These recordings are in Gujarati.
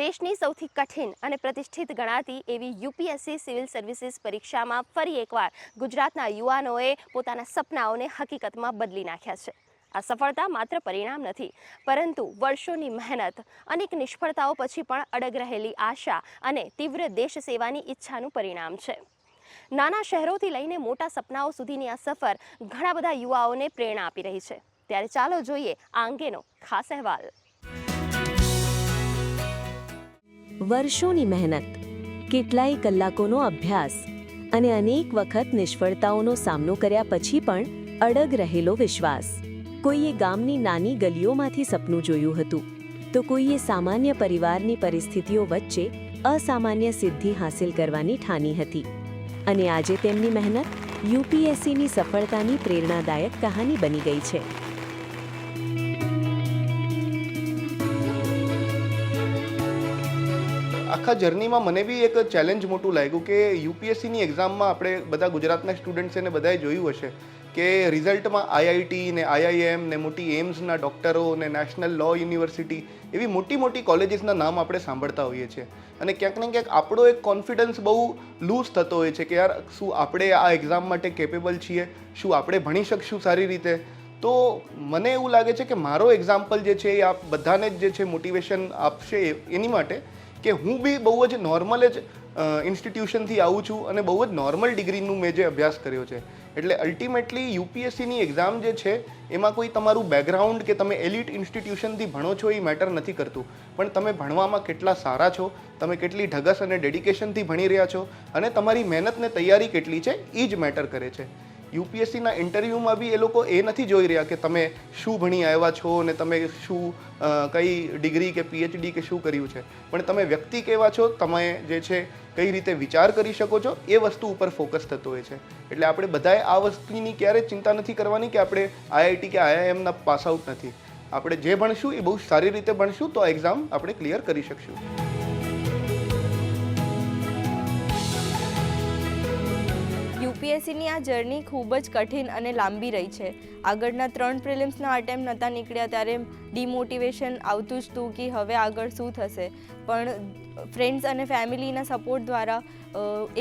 દેશની સૌથી કઠિન અને પ્રતિષ્ઠિત ગણાતી એવી યુપીએસસી સિવિલ સર્વિસીસ પરીક્ષામાં ફરી એકવાર ગુજરાતના યુવાનોએ પોતાના સપનાઓને હકીકતમાં બદલી નાખ્યા છે. આ સફળતા માત્ર પરિણામ નથી, પરંતુ વર્ષોની મહેનત, અનેક નિષ્ફળતાઓ પછી પણ અડગ રહેલી આશા અને તીવ્ર દેશ સેવાની ઈચ્છાનું પરિણામ છે. નાના શહેરોથી લઈને મોટા સપનાઓ સુધીની આ સફર ઘણા બધા યુવાઓને પ્રેરણા આપી રહી છે. ત્યારે ચાલો જોઈએ આ અંગેનો ખાસ અહેવાલ. વર્ષોની મહેનત, કેટલાય કલાકોનો અભ્યાસ અને અનેક વખત નિષ્ફળતાઓનો સામનો કર્યા પછી પણ અડગ રહેલો વિશ્વાસ. કોઈએ ગામની નાની ગલીઓમાંથી સપનું જોયું હતું, તો કોઈએ સામાન્ય પરિવારની પરિસ્થિતિઓ વચ્ચે અસામાન્ય સિદ્ધિ હાંસિલ કરવાની ઠાની હતી. અને આજે તેમની મહેનત યુપીએસસીની સફળતાની પ્રેરણાદાયક કહાની બની ગઈ છે. આખા જર્નીમાં મને બી એક ચેલેન્જ મોટું લાગ્યું કે યુપીએસસીની એક્ઝામમાં આપણે બધા ગુજરાતના સ્ટુડન્ટ્સને બધાએ જોયું હશે કે રિઝલ્ટમાં આઈઆઈટી ને આઈઆઈએમ ને મોટી એમ્સના ડૉક્ટરો ને નેશનલ લો યુનિવર્સિટી એવી મોટી મોટી કોલેજીસના નામ આપણે સાંભળતા હોઈએ છીએ. અને ક્યાંક ને ક્યાંક આપણો એક કોન્ફિડન્સ બહુ લૂઝ થતો હોય છે કે યાર શું આપણે આ એક્ઝામ માટે કેપેબલ છીએ, શું આપણે ભણી શકશું સારી રીતે. તો મને એવું લાગે છે કે મારો એક્ઝામ્પલ જે છે એ આ બધાને જ જે છે મોટિવેશન આપશે એની માટે કે હું બી બહુ જ નોર્મલ જ ઇન્સ્ટિટ્યુશનથી આવું છું અને બહુ જ નોર્મલ ડિગ્રીનું મેં જે અભ્યાસ કર્યો છે. એટલે અલ્ટિમેટલી યુપીએસસીની એક્ઝામ જે છે એમાં કોઈ તમારું બેકગ્રાઉન્ડ કે તમે એલિટ ઇન્સ્ટિટ્યુશનથી ભણો છો એ મેટર નથી કરતું, પણ તમે ભણવામાં કેટલા સારા છો, તમે કેટલી ઢગસ અને ડેડિકેશનથી ભણી રહ્યા છો અને તમારી મહેનત ને તૈયારી કેટલી છે એ જ મેટર કરે છે. યુપીએસસીના ઇન્ટરવ્યૂમાં બી એ લોકો એ નથી જોઈ રહ્યા કે તમે શું ભણી આવ્યા છો અને તમે શું કઈ ડિગ્રી કે પીએચડી કે શું કર્યું છે, પણ તમે વ્યક્તિ કેવા છો, તમે જે છે કઈ રીતે વિચાર કરી શકો છો એ વસ્તુ ઉપર ફોકસ થતો હોય છે. એટલે આપણે બધાએ આ વસ્તુની ક્યારેય ચિંતા નથી કરવાની કે આપણે આઈઆઈટી કે આઈઆઈએમના પાસ આઉટ નથી. આપણે જે ભણશું એ બહુ સારી રીતે ભણશું તો એક્ઝામ આપણે ક્લિયર કરી શકશું. યુપીએસસીની આ જર્ની ખૂબ જ કઠિન અને લાંબી રહી છે. આગળના 3 પ્રિલિમ્સના અટેમ્પ નહોતા નીકળ્યા ત્યારે ડિમોટિવેશન આવતું જ હતું કે હવે આગળ શું થશે, પણ ફ્રેન્ડ્સ અને ફેમિલીના સપોર્ટ દ્વારા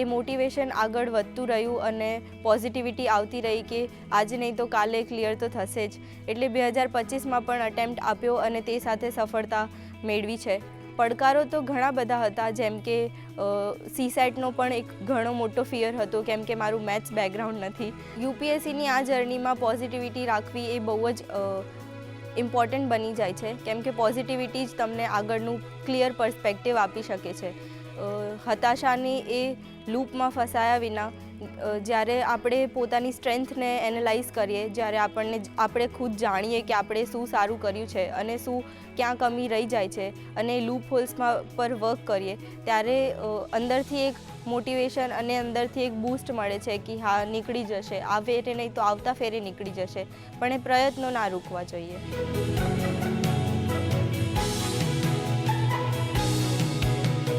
એ મોટિવેશન આગળ વધતું રહ્યું અને પોઝિટિવિટી આવતી રહી કે આજે નહીં તો કાલે ક્લિયર તો થશે જ. એટલે 2025માં પણ અટેમ્પ્ટ આપ્યો અને તે સાથે સફળતા મેળવી છે. પડકારો તો ઘણા બધા હતા, જેમ કે સીસેટનો પણ એક ઘણો મોટો ફિયર હતો કેમ કે મારું મેથ્સ બેકગ્રાઉન્ડ નથી. યુપીએસસીની આ જર્નીમાં પોઝિટિવિટી રાખવી એ બહુ જ ઇમ્પોર્ટન્ટ બની જાય છે કેમ કે પોઝિટિવિટી જ તમને આગળનું ક્લિયર પર્સ્પેક્ટિવ આપી શકે છે. હતાશાની એ લૂપમાં ફસાયા વિના જ્યારે આપણે પોતાની સ્ટ્રેન્થને એનાલાઇઝ કરીએ, જ્યારે આપણે ખુદ જાણીએ કે આપણે શું સારું કર્યું છે અને શું ક્યાં કમી રહી જાય છે અને લૂપ હોલ્સમાં પર વર્ક કરીએ, ત્યારે અંદરથી એક મોટિવેશન અને અંદરથી એક બૂસ્ટ મળે છે કે હા નીકળી જશે, આ ફેરે નહીં તો આવતા ફેરે નીકળી જશે, પણ એ પ્રયત્નો ના રૂકવા જોઈએ.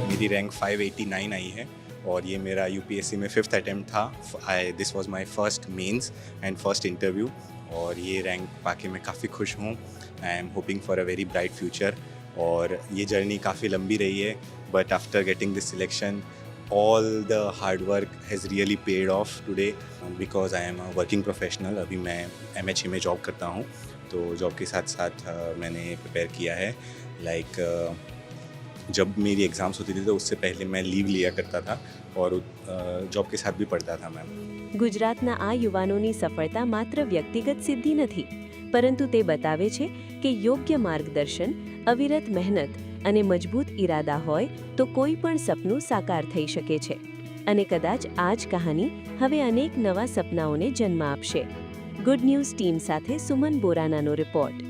मेरी रैंक 589 आई है और ये मेरा यूपीएससी में 5th अटेम्प्ट था. This was my first mains and first interview और ये रैंक पाके मैं काफ़ी खुश हूँ. I am hoping for a very bright future और ये जर्नी काफ़ी लंबी रही है, but after getting this selection all the hard work has really paid off today because I am a working professional. अभी मैं MHA में जॉब करता हूँ, तो जॉब के साथ साथ मैंने प्रिपेयर किया है. लाइक जब मेरी एग्ज़ाम्स होती थी तो उससे पहले मैं लीव लिया करता था और जॉब के साथ भी पढ़ता था मैम. ગુજરાતના આ યુવાનોની સફળતા માત્ર વ્યક્તિગત સિદ્ધિ નથી, પરંતુ તે બતાવે છે કે યોગ્ય માર્ગદર્શન, અવિરત મહેનત અને મજબૂત ઈરાદા હોય તો કોઈ પણ સપનું સાકાર થઈ શકે છે. અને કદાચ આ જ કહાની હવે અનેક નવા સપનાઓને જન્મ આપશે. ગુડ ન્યૂઝ ટીમ સાથે સુમન બોરાનાનો રિપોર્ટ.